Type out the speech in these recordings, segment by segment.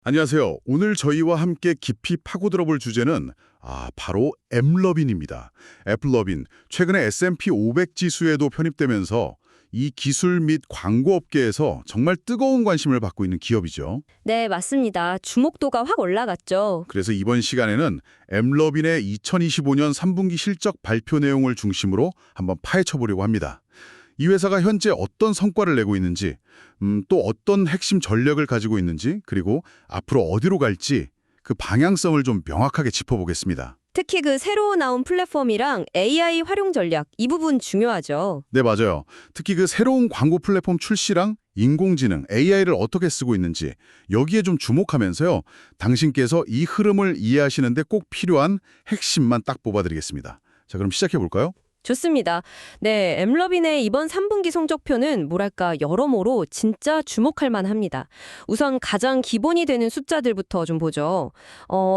안녕하세요. 오늘 저희와 함께 깊이 파고들어 볼 주제는 바로 앱러빈입니다. 앱러빈, 최근에 S&P 500 지수에도 편입되면서 이 기술 및 광고 업계에서 정말 뜨거운 관심을 받고 있는 기업이죠. 네, 맞습니다. 주목도가 확 올라갔죠. 그래서 이번 시간에는 앱러빈의 2025년 3분기 실적 발표 내용을 중심으로 한번 파헤쳐 보려고 합니다. 이 회사가 현재 어떤 성과를 내고 있는지, 또 어떤 핵심 전략을 가지고 있는지, 그리고 앞으로 어디로 갈지 그 방향성을 좀 명확하게 짚어보겠습니다. 특히 그 새로 나온 플랫폼이랑 AI 활용 전략, 이 부분 중요하죠. 네, 맞아요. 특히 그 새로운 광고 플랫폼 출시랑 인공지능, AI를 어떻게 쓰고 있는지 여기에 좀 주목하면서요. 당신께서 이 흐름을 이해하시는데 꼭 필요한 핵심만 딱 뽑아드리겠습니다. 자, 그럼 시작해 볼까요? 좋습니다. 네, 엠러빈의 이번 3분기 성적표는 뭐랄까 여러모로 진짜 주목할 만합니다. 우선 가장 기본이 되는 숫자들부터 좀 보죠.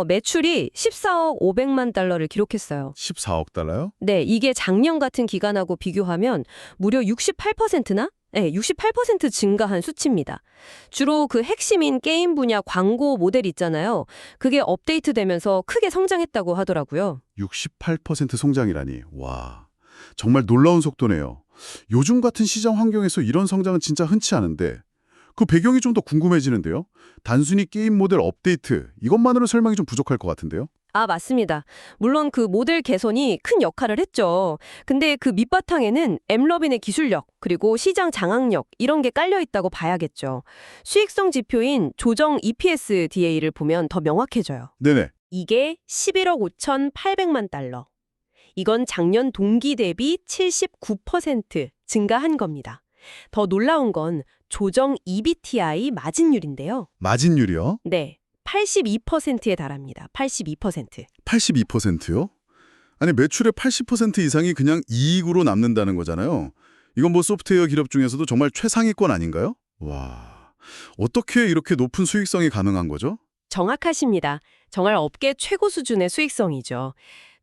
매출이 14억 500만 달러를 기록했어요. 14억 달러요? 네, 이게 작년 같은 기간하고 비교하면 무려 68%나? 네, 68% 증가한 수치입니다. 주로 그 핵심인 게임 분야 광고 모델 있잖아요. 그게 업데이트되면서 크게 성장했다고 하더라고요. 68% 성장이라니. 와, 정말 놀라운 속도네요. 요즘 같은 시장 환경에서 이런 성장은 진짜 흔치 않은데 그 배경이 좀 더 궁금해지는데요. 단순히 게임 모델 업데이트 이것만으로 설명이 좀 부족할 것 같은데요. 맞습니다. 물론 그 모델 개선이 큰 역할을 했죠. 근데 그 밑바탕에는 엠러빈의 기술력, 그리고 시장 장악력 이런 게 깔려 있다고 봐야겠죠. 수익성 지표인 조정 EPS DA를 보면 더 명확해져요. 네네. 이게 11억 5,800만 달러. 이건 작년 동기 대비 79% 증가한 겁니다. 더 놀라운 건 조정 EBITI 마진율인데요. 마진율이요? 네, 82%에 달합니다. 82%. 82%요? 아니 매출의 80% 이상이 그냥 이익으로 남는다는 거잖아요. 이건 뭐 소프트웨어 기업 중에서도 정말 최상위권 아닌가요? 와, 어떻게 이렇게 높은 수익성이 가능한 거죠? 정확하십니다. 정말 업계 최고 수준의 수익성이죠.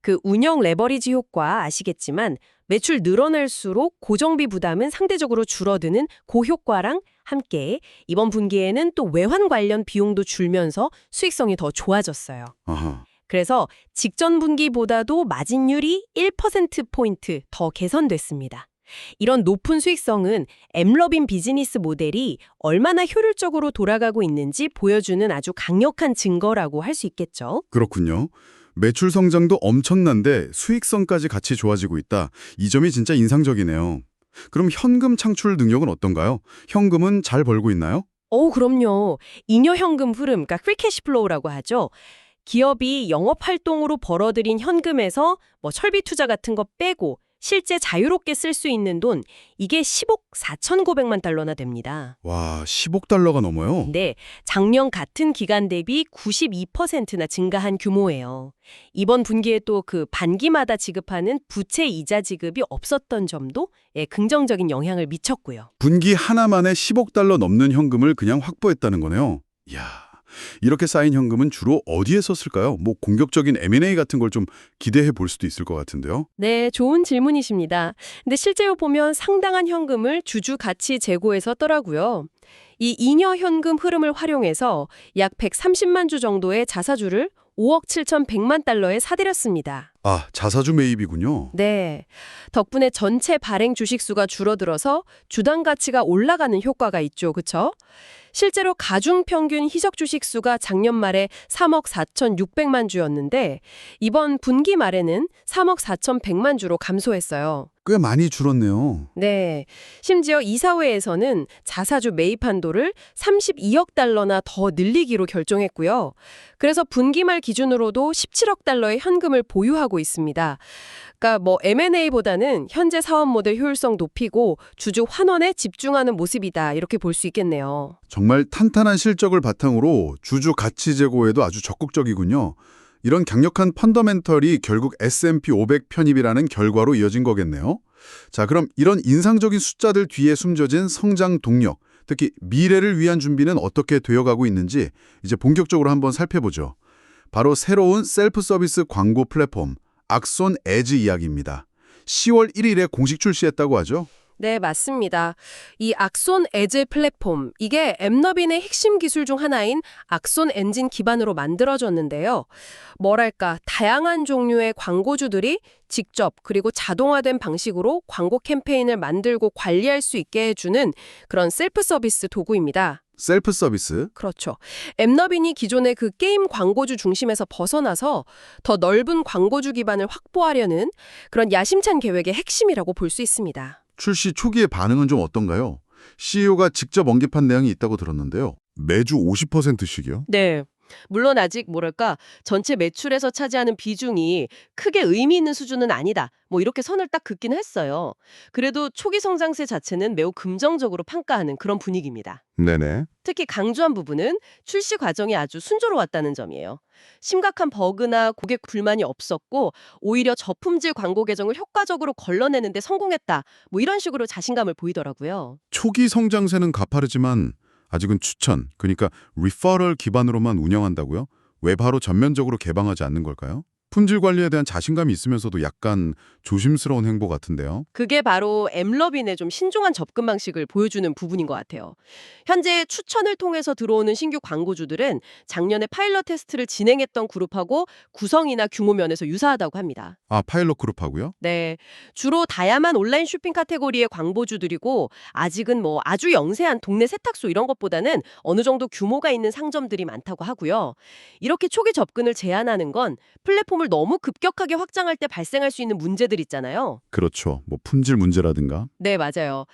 그 운영 레버리지 효과 아시겠지만 매출 늘어날수록 고정비 부담은 상대적으로 줄어드는 고효과랑 함께 이번 분기에는 또 외환 관련 비용도 줄면서 수익성이 더 좋아졌어요. 아하. 그래서 직전 분기보다도 마진율이 1%포인트 더 개선됐습니다. 이런 높은 수익성은 엠러빈 비즈니스 모델이 얼마나 효율적으로 돌아가고 있는지 보여주는 아주 강력한 증거라고 할 수 있겠죠. 그렇군요. 매출 성장도 엄청난데 수익성까지 같이 좋아지고 있다. 이 점이 진짜 인상적이네요. 그럼 현금 창출 능력은 어떤가요? 현금은 잘 벌고 있나요? 그럼요. 잉여 현금 흐름, 그러니까 프리 캐시플로우라고 하죠. 기업이 영업 활동으로 벌어들인 현금에서 뭐 설비 투자 같은 거 빼고 실제 자유롭게 쓸 수 있는 돈, 이게 10억 4,900만 달러나 됩니다. 와, 10억 달러가 넘어요? 네, 작년 같은 기간 대비 92%나 증가한 규모예요. 이번 분기에 또 그 반기마다 지급하는 부채 이자 지급이 없었던 점도 긍정적인 영향을 미쳤고요. 분기 하나만에 10억 달러 넘는 현금을 그냥 확보했다는 거네요. 이야, 이렇게 쌓인 현금은 주로 어디에 썼을까요? 뭐 공격적인 M&A 같은 걸 좀 기대해 볼 수도 있을 것 같은데요. 네, 좋은 질문이십니다. 근데 실제로 보면 상당한 현금을 주주 가치 재고에 썼더라고요. 이 잉여 현금 흐름을 활용해서 약 130만 주 정도의 자사주를 5억 7,100만 달러에 사들였습니다. 자사주 매입이군요. 네. 덕분에 전체 발행 주식수가 줄어들어서 주당 가치가 올라가는 효과가 있죠. 그렇죠? 실제로 가중 평균 희석 주식수가 작년 말에 3억 4,600만 주였는데 이번 분기 말에는 3억 4,100만 주로 감소했어요. 꽤 많이 줄었네요. 네. 심지어 이사회에서는 자사주 매입 한도를 32억 달러나 더 늘리기로 결정했고요. 그래서 분기 말 기준으로도 17억 달러의 현금을 보유하고 있습니다. 그러니까 뭐 M&A보다는 현재 사업 모델 효율성 높이고 주주 환원에 집중하는 모습이다. 이렇게 볼 수 있겠네요. 정말 탄탄한 실적을 바탕으로 주주 가치 제고에도 아주 적극적이군요. 이런 강력한 펀더멘털이 결국 S&P 500 편입이라는 결과로 이어진 거겠네요. 자, 그럼 이런 인상적인 숫자들 뒤에 숨겨진 성장 동력, 특히 미래를 위한 준비는 어떻게 되어가고 있는지 이제 본격적으로 한번 살펴보죠. 바로 새로운 셀프 서비스 광고 플랫폼 악손 에즈 이야기입니다. 10월 1일에 공식 출시했다고 하죠. 네, 맞습니다. 이 악손 에즈 플랫폼, 이게 앱너빈의 핵심 기술 중 하나인 악손 엔진 기반으로 만들어졌는데요. 뭐랄까, 다양한 종류의 광고주들이 직접 그리고 자동화된 방식으로 광고 캠페인을 만들고 관리할 수 있게 해주는 그런 셀프 서비스 도구입니다. 셀프 서비스? 그렇죠. 앱너빈이 기존의 그 게임 광고주 중심에서 벗어나서 더 넓은 광고주 기반을 확보하려는 그런 야심찬 계획의 핵심이라고 볼 수 있습니다. 출시 초기의 반응은 좀 어떤가요? CEO가 직접 언급한 내용이 있다고 들었는데요. 매주 50%씩이요? 네. 물론 아직 뭐랄까 전체 매출에서 차지하는 비중이 크게 의미 있는 수준은 아니다. 뭐 이렇게 선을 딱 긋긴 했어요. 그래도 초기 성장세 자체는 매우 긍정적으로 평가하는 그런 분위기입니다. 네네. 특히 강조한 부분은 출시 과정이 아주 순조로웠다는 점이에요. 심각한 버그나 고객 불만이 없었고 오히려 저품질 광고 계정을 효과적으로 걸러내는 데 성공했다. 뭐 이런 식으로 자신감을 보이더라고요. 초기 성장세는 가파르지만 아직은 추천, 그러니까 리퍼럴 기반으로만 운영한다고요? 왜 바로 전면적으로 개방하지 않는 걸까요? 품질 관리에 대한 자신감이 있으면서도 약간 조심스러운 행보 같은데요. 그게 바로 앱러빈의 좀 신중한 접근 방식을 보여주는 부분인 것 같아요. 현재 추천을 통해서 들어오는 신규 광고주들은 작년에 파일럿 테스트를 진행했던 그룹하고 구성이나 규모 면에서 유사하다고 합니다. 아, 파일럿 그룹하고요? 네, 주로 다양한 온라인 쇼핑 카테고리의 광고주들이고 아직은 뭐 아주 영세한 동네 세탁소 이런 것보다는 어느 정도 규모가 있는 상점들이 많다고 하고요. 이렇게 초기 접근을 제한하는 건 플랫폼을 너무 급격하게 확장할 때 발생할 수 있는 문제들 있잖아요. 그렇죠. 뭐 품질 문제라든가. 네, 맞아요.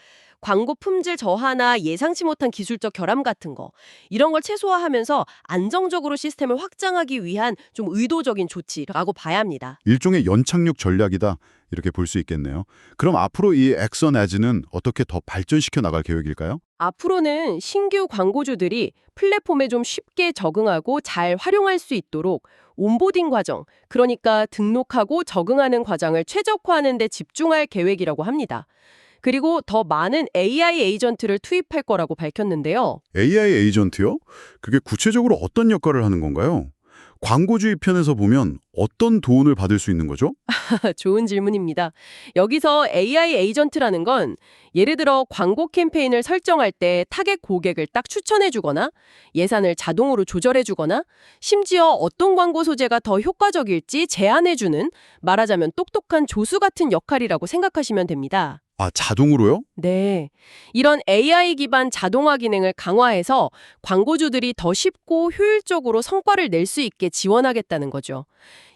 광고 품질 저하나 예상치 못한 기술적 결함 같은 거 이런 걸 최소화하면서 안정적으로 시스템을 확장하기 위한 좀 의도적인 조치라고 봐야 합니다. 일종의 연착륙 전략이다. 이렇게 볼 수 있겠네요. 그럼 앞으로 이 액션 에즈는 어떻게 더 발전시켜 나갈 계획일까요? 앞으로는 신규 광고주들이 플랫폼에 좀 쉽게 적응하고 잘 활용할 수 있도록 온보딩 과정, 그러니까 등록하고 적응하는 과정을 최적화하는 데 집중할 계획이라고 합니다. 그리고 더 많은 AI 에이전트를 투입할 거라고 밝혔는데요. AI 에이전트요? 그게 구체적으로 어떤 역할을 하는 건가요? 광고주 입장에서 보면 어떤 도움을 받을 수 있는 거죠? 좋은 질문입니다. 여기서 AI 에이전트라는 건 예를 들어 광고 캠페인을 설정할 때 타겟 고객을 딱 추천해주거나 예산을 자동으로 조절해주거나 심지어 어떤 광고 소재가 더 효과적일지 제안해주는 말하자면 똑똑한 조수 같은 역할이라고 생각하시면 됩니다. 아, 자동으로요? 네. 이런 AI 기반 자동화 기능을 강화해서 광고주들이 더 쉽고 효율적으로 성과를 낼 수 있게 지원하겠다는 거죠.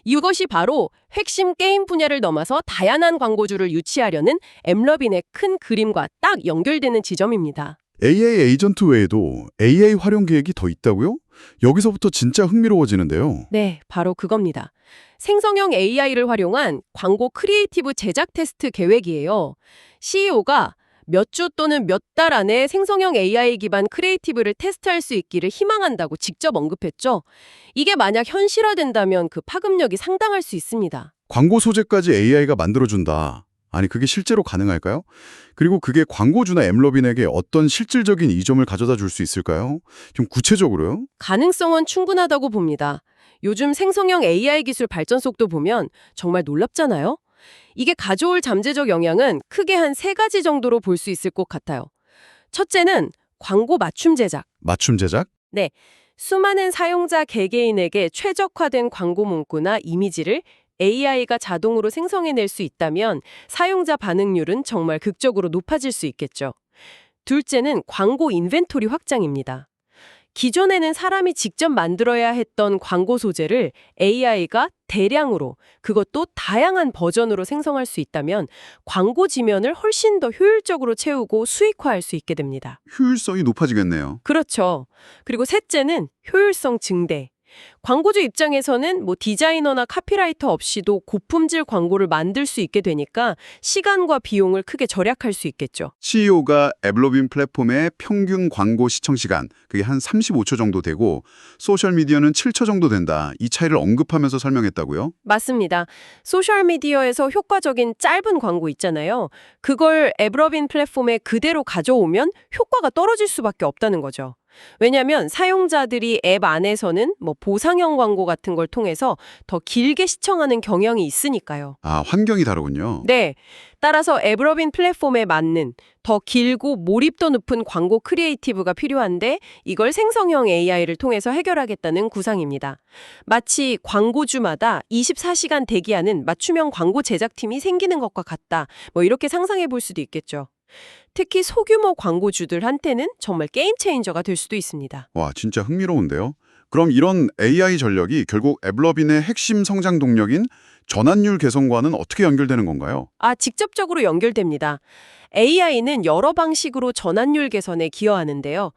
이것이 바로 핵심 게임 분야를 넘어서 다양한 광고주를 유치하려는 앱러빈의 큰 그림과 딱 연결되는 지점입니다. AI 에이전트 외에도 AI 활용 계획이 더 있다고요? 여기서부터 진짜 흥미로워지는데요. 네, 바로 그겁니다. 생성형 AI를 활용한 광고 크리에이티브 제작 테스트 계획이에요. CEO가 몇 주 또는 몇 달 안에 생성형 AI 기반 크리에이티브를 테스트할 수 있기를 희망한다고 직접 언급했죠. 이게 만약 현실화된다면 그 파급력이 상당할 수 있습니다. 광고 소재까지 AI가 만들어준다. 아니, 그게 실제로 가능할까요? 그리고 그게 광고주나 앱러빈에게 어떤 실질적인 이점을 가져다 줄 수 있을까요? 좀 구체적으로요? 가능성은 충분하다고 봅니다. 요즘 생성형 AI 기술 발전 속도 보면 정말 놀랍잖아요? 이게 가져올 잠재적 영향은 크게 한 3가지 정도로 볼 수 있을 것 같아요. 첫째는 광고 맞춤 제작. 맞춤 제작? 네, 수많은 사용자 개개인에게 최적화된 광고 문구나 이미지를 AI가 자동으로 생성해낼 수 있다면 사용자 반응률은 정말 극적으로 높아질 수 있겠죠. 둘째는 광고 인벤토리 확장입니다. 기존에는 사람이 직접 만들어야 했던 광고 소재를 AI가 대량으로, 그것도 다양한 버전으로 생성할 수 있다면 광고 지면을 훨씬 더 효율적으로 채우고 수익화할 수 있게 됩니다. 효율성이 높아지겠네요. 그렇죠. 그리고 셋째는 효율성 증대. 광고주 입장에서는 뭐 디자이너나 카피라이터 없이도 고품질 광고를 만들 수 있게 되니까 시간과 비용을 크게 절약할 수 있겠죠. CEO가 앱러빈 플랫폼의 평균 광고 시청 시간, 그게 한 35초 정도 되고 소셜미디어는 7초 정도 된다. 이 차이를 언급하면서 설명했다고요? 맞습니다. 소셜미디어에서 효과적인 짧은 광고 있잖아요. 그걸 앱러빈 플랫폼에 그대로 가져오면 효과가 떨어질 수밖에 없다는 거죠. 왜냐하면 사용자들이 앱 안에서는 뭐 보상형 광고 같은 걸 통해서 더 길게 시청하는 경향이 있으니까요. 아, 환경이 다르군요. 네. 따라서 에브러빈 플랫폼에 맞는 더 길고 몰입도 높은 광고 크리에이티브가 필요한데 이걸 생성형 AI를 통해서 해결하겠다는 구상입니다. 마치 광고주마다 24시간 대기하는 맞춤형 광고 제작팀이 생기는 것과 같다. 뭐 이렇게 상상해 볼 수도 있겠죠. 특히 소규모 광고주들한테는 정말 게임 체인저가 될 수도 있습니다. 와, 진짜 흥미로운데요. 그럼 이런 AI 전략이 결국 앱러빈의 핵심 성장 동력인 전환율 개선과는 어떻게 연결되는 건가요? 직접적으로 연결됩니다. AI는 여러 방식으로 전환율 개선에 기여하는데요.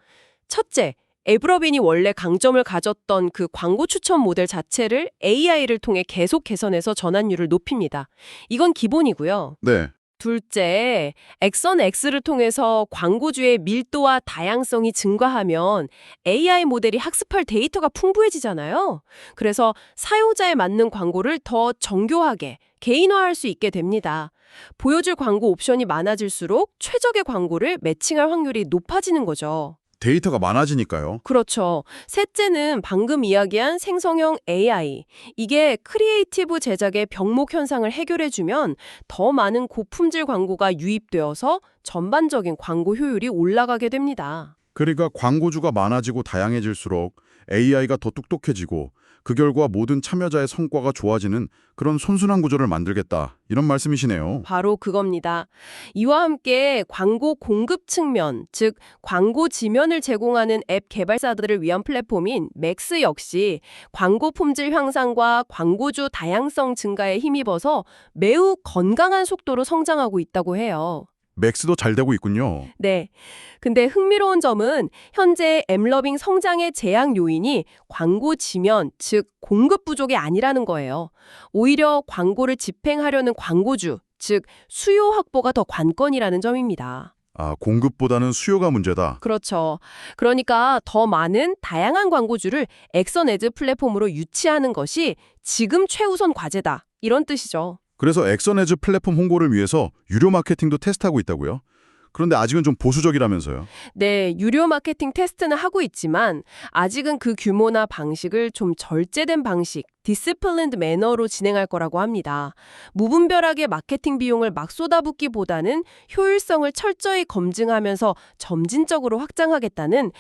첫째, 에브러빈이 원래 강점을 가졌던 그 광고 추천 모델 자체를 AI를 통해 계속 개선해서 전환율을 높입니다. 이건 기본이고요. 네. 둘째, 엑선 X를 통해서 광고주의 밀도와 다양성이 증가하면 AI 모델이 학습할 데이터가 풍부해지잖아요. 그래서 사용자에 맞는 광고를 더 정교하게 개인화할 수 있게 됩니다. 보여줄 광고 옵션이 많아질수록 최적의 광고를 매칭할 확률이 높아지는 거죠. 데이터가 많아지니까요. 그렇죠. 셋째는 방금 이야기한 생성형 AI. 이게 크리에이티브 제작의 병목 현상을 해결해주면 더 많은 고품질 광고가 유입되어서 전반적인 광고 효율이 올라가게 됩니다. 그러니까 광고주가 많아지고 다양해질수록 AI가 더 똑똑해지고 그 결과 모든 참여자의 성과가 좋아지는 그런 선순환 구조를 만들겠다. 이런 말씀이시네요. 바로 그겁니다. 이와 함께 광고 공급 측면, 즉 광고 지면을 제공하는 앱 개발사들을 위한 플랫폼인 맥스 역시 광고 품질 향상과 광고주 다양성 증가에 힘입어서 매우 건강한 속도로 성장하고 있다고 해요. 맥스도 잘 되고 있군요. 네. 근데 흥미로운 점은 현재 앱러빙 성장의 제약 요인이 광고 지면, 즉 공급 부족이 아니라는 거예요. 오히려 광고를 집행하려는 광고주, 즉 수요 확보가 더 관건이라는 점입니다. 아, 공급보다는 수요가 문제다. 그렇죠. 그러니까 더 많은 다양한 광고주를 엑선 에즈 플랫폼으로 유치하는 것이 지금 최우선 과제다. 이런 뜻이죠. 그래서 엑선에즈 플랫폼 홍보를 위해서 유료 마케팅도 테스트하고 있다고요? 그런데 아직은 좀 보수적이라면서요. 네, 유료 마케팅 테스트는 하고 있지만 아직은 그 규모나 방식을 좀 절제된 방식, 디스플린드 매너로 진행할 거라고 합니다. 무분별하게 마케팅 비용을 막 쏟아붓기보다는 효율성을 철저히 검증하면서 점진적으로 확장하겠다는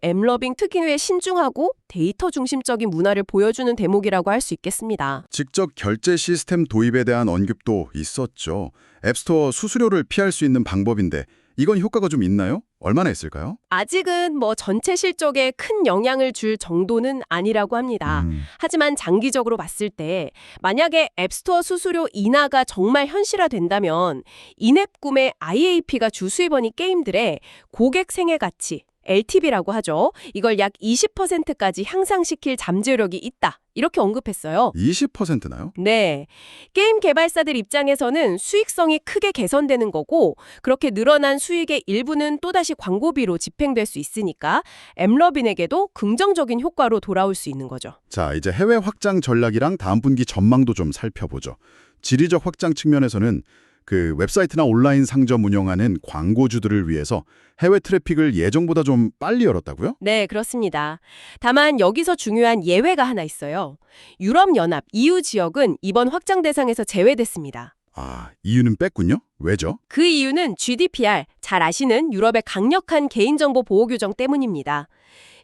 앱러빙 특유의 신중하고 데이터 중심적인 문화를 보여주는 대목이라고 할 수 있겠습니다. 직접 결제 시스템 도입에 대한 언급도 있었죠. 앱스토어 수수료를 피할 수 있는 방법인데 이건 효과가 좀 있나요? 얼마나 있을까요? 아직은 전체 실적에 큰 영향을 줄 정도는 아니라고 합니다. 하지만 장기적으로 봤을 때 만약에 앱스토어 수수료 인하가 정말 현실화된다면 인앱 구매 IAP가 주 수입원인 게임들의 고객 생애 가치, LTV라고 하죠. 이걸 약 20%까지 향상시킬 잠재력이 있다. 이렇게 언급했어요. 20%나요? 네. 게임 개발사들 입장에서는 수익성이 크게 개선되는 거고 그렇게 늘어난 수익의 일부는 또다시 광고비로 집행될 수 있으니까 앱러빈에게도 긍정적인 효과로 돌아올 수 있는 거죠. 자, 이제 해외 확장 전략이랑 다음 분기 전망도 좀 살펴보죠. 지리적 확장 측면에서는 그 웹사이트나 온라인 상점 운영하는 광고주들을 위해서 해외 트래픽을 예정보다 좀 빨리 열었다고요? 네, 그렇습니다. 다만 여기서 중요한 예외가 하나 있어요. 유럽연합, EU 지역은 이번 확장 대상에서 제외됐습니다. 아, 이유는 뺐군요? 왜죠? 그 이유는 GDPR, 잘 아시는 유럽의 강력한 개인정보 보호 규정 때문입니다.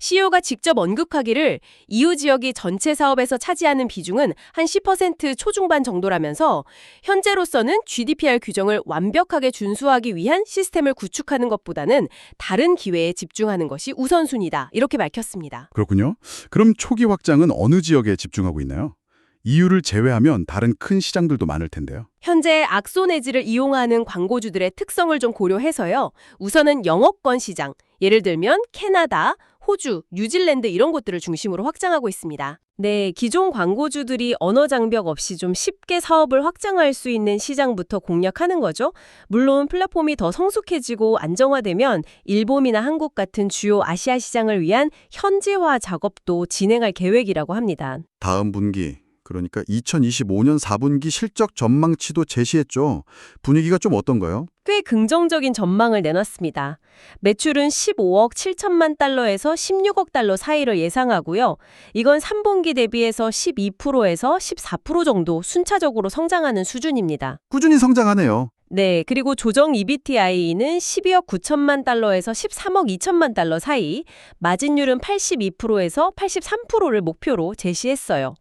CEO가 직접 언급하기를 EU 지역이 전체 사업에서 차지하는 비중은 한 10% 초중반 정도라면서 현재로서는 GDPR 규정을 완벽하게 준수하기 위한 시스템을 구축하는 것보다는 다른 기회에 집중하는 것이 우선순위다. 이렇게 밝혔습니다. 그렇군요. 그럼 초기 확장은 어느 지역에 집중하고 있나요? EU를 제외하면 다른 큰 시장들도 많을 텐데요. 현재 악소네즈를 이용하는 광고주들의 특성을 좀 고려해서요. 우선은 영어권 시장, 예를 들면 캐나다, 호주, 뉴질랜드 이런 곳들을 중심으로 확장하고 있습니다. 네, 기존 광고주들이 언어 장벽 없이 좀 쉽게 사업을 확장할 수 있는 시장부터 공략하는 거죠. 물론 플랫폼이 더 성숙해지고 안정화되면 일본이나 한국 같은 주요 아시아 시장을 위한 현지화 작업도 진행할 계획이라고 합니다. 다음 분기, 그러니까 2025년 4분기 실적 전망치도 제시했죠. 분위기가 좀 어떤가요? 꽤 긍정적인 전망을 내놨습니다. 매출은 15억 7천만 달러에서 16억 달러 사이를 예상하고요. 이건 3분기 대비해서 12%에서 14% 정도 순차적으로 성장하는 수준입니다. 꾸준히 성장하네요. 네, 그리고 조정 EBITI는 12억 9천만 달러에서 13억 2천만 달러 사이, 마진율은 82%에서 83%를 목표로 제시했어요.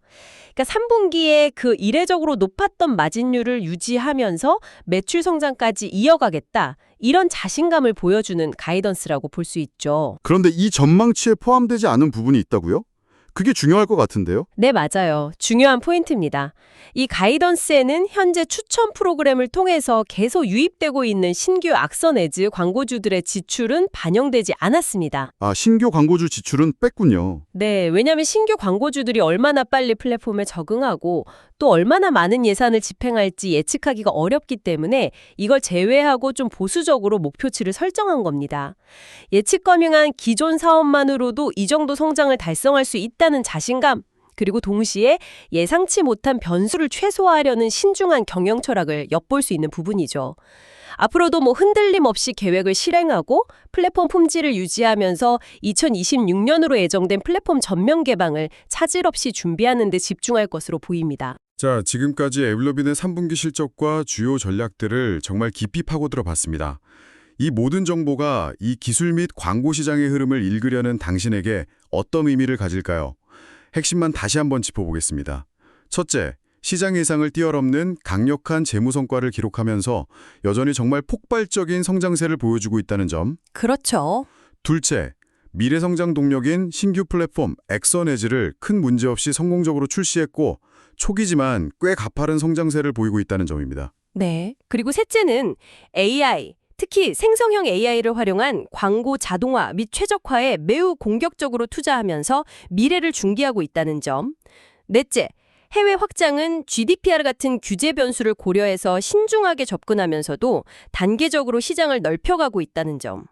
그러니까 3분기에 그 이례적으로 높았던 마진율을 유지하면서 매출 성장까지 이어가겠다. 이런 자신감을 보여주는 가이던스라고 볼 수 있죠. 그런데 이 전망치에 포함되지 않은 부분이 있다고요? 그게 중요할 것 같은데요? 네, 맞아요. 중요한 포인트입니다. 이 가이던스에는 현재 추천 프로그램을 통해서 계속 유입되고 있는 신규 악선 애즈 광고주들의 지출은 반영되지 않았습니다. 아, 신규 광고주 지출은 뺐군요. 네, 왜냐하면 신규 광고주들이 얼마나 빨리 플랫폼에 적응하고 또 얼마나 많은 예산을 집행할지 예측하기가 어렵기 때문에 이걸 제외하고 좀 보수적으로 목표치를 설정한 겁니다. 예측 가능한 기존 사업만으로도 이 정도 성장을 달성할 수 있다는 자신감, 그리고 동시에 예상치 못한 변수를 최소화하려는 신중한 경영 철학을 엿볼 수 있는 부분이죠. 앞으로도 흔들림 없이 계획을 실행하고 플랫폼 품질을 유지하면서 2026년으로 예정된 플랫폼 전면 개방을 차질 없이 준비하는 데 집중할 것으로 보입니다. 자, 지금까지 에블러빈의 3분기 실적과 주요 전략들을 정말 깊이 파고들어 봤습니다. 이 모든 정보가 이 기술 및 광고 시장의 흐름을 읽으려는 당신에게 어떤 의미를 가질까요? 핵심만 다시 한번 짚어보겠습니다. 첫째, 시장 예상을 뛰어넘는 강력한 재무 성과를 기록하면서 여전히 정말 폭발적인 성장세를 보여주고 있다는 점. 그렇죠. 둘째, 미래 성장 동력인 신규 플랫폼 엑선 에즈를 큰 문제 없이 성공적으로 출시했고 초기지만 꽤 가파른 성장세를 보이고 있다는 점입니다. 네. 그리고 셋째는 AI, 특히 생성형 AI를 활용한 광고 자동화 및 최적화에 매우 공격적으로 투자하면서 미래를 중개하고 있다는 점. 넷째, 해외 확장은 GDPR 같은 규제 변수를 고려해서 신중하게 접근하면서도 단계적으로 시장을 넓혀가고 있다는 점.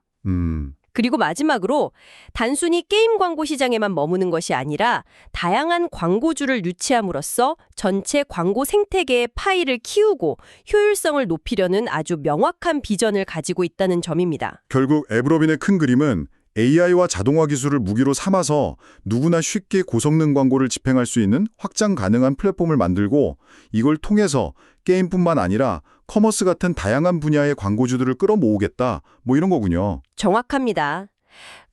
그리고 마지막으로 단순히 게임 광고 시장에만 머무는 것이 아니라 다양한 광고주를 유치함으로써 전체 광고 생태계의 파이를 키우고 효율성을 높이려는 아주 명확한 비전을 가지고 있다는 점입니다. 결국 에블러빈의 큰 그림은 AI와 자동화 기술을 무기로 삼아서 누구나 쉽게 고성능 광고를 집행할 수 있는 확장 가능한 플랫폼을 만들고 이걸 통해서 게임뿐만 아니라 커머스 같은 다양한 분야의 광고주들을 끌어모으겠다, 이런 거군요. 정확합니다.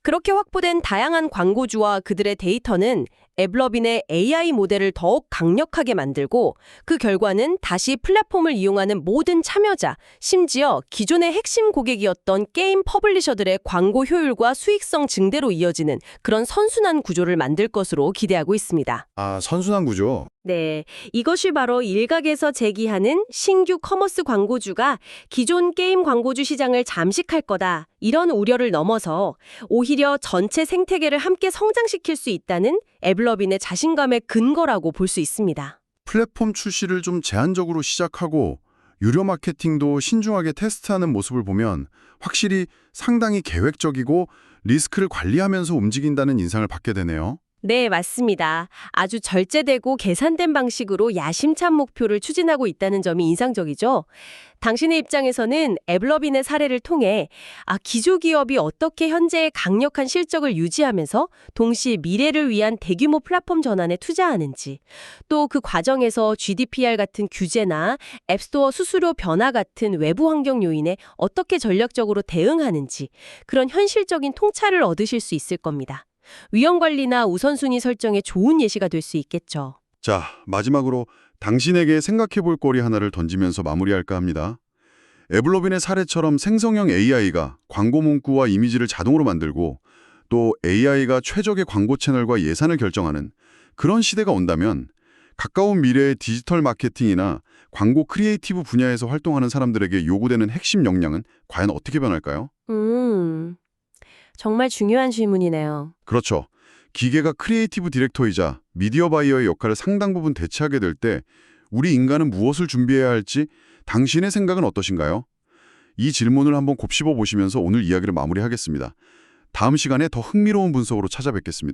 그렇게 확보된 다양한 광고주와 그들의 데이터는 에블러빈의 AI 모델을 더욱 강력하게 만들고 그 결과는 다시 플랫폼을 이용하는 모든 참여자, 심지어 기존의 핵심 고객이었던 게임 퍼블리셔들의 광고 효율과 수익성 증대로 이어지는 그런 선순환 구조를 만들 것으로 기대하고 있습니다. 아, 선순환 구조. 네, 이것이 바로 일각에서 제기하는 신규 커머스 광고주가 기존 게임 광고주 시장을 잠식할 거다, 이런 우려를 넘어서 오히려 전체 생태계를 함께 성장시킬 수 있다는 에블러빈의 자신감의 근거라고 볼 수 있습니다. 플랫폼 출시를 좀 제한적으로 시작하고 유료 마케팅도 신중하게 테스트하는 모습을 보면 확실히 상당히 계획적이고 리스크를 관리하면서 움직인다는 인상을 받게 되네요. 네, 맞습니다. 아주 절제되고 계산된 방식으로 야심찬 목표를 추진하고 있다는 점이 인상적이죠. 당신의 입장에서는 에블러빈의 사례를 통해 기조기업이 어떻게 현재의 강력한 실적을 유지하면서 동시에 미래를 위한 대규모 플랫폼 전환에 투자하는지, 또 그 과정에서 GDPR 같은 규제나 앱스토어 수수료 변화 같은 외부 환경 요인에 어떻게 전략적으로 대응하는지, 그런 현실적인 통찰을 얻으실 수 있을 겁니다. 위험 관리나 우선순위 설정에 좋은 예시가 될 수 있겠죠. 자, 마지막으로 당신에게 생각해볼 거리 하나를 던지면서 마무리할까 합니다. 에블러빈의 사례처럼 생성형 AI가 광고 문구와 이미지를 자동으로 만들고 또 AI가 최적의 광고 채널과 예산을 결정하는 그런 시대가 온다면 가까운 미래의 디지털 마케팅이나 광고 크리에이티브 분야에서 활동하는 사람들에게 요구되는 핵심 역량은 과연 어떻게 변할까요? 정말 중요한 질문이네요. 그렇죠. 기계가 크리에이티브 디렉터이자 미디어 바이어의 역할을 상당 부분 대체하게 될 때 우리 인간은 무엇을 준비해야 할지 당신의 생각은 어떠신가요? 이 질문을 한번 곱씹어 보시면서 오늘 이야기를 마무리하겠습니다. 다음 시간에 더 흥미로운 분석으로 찾아뵙겠습니다.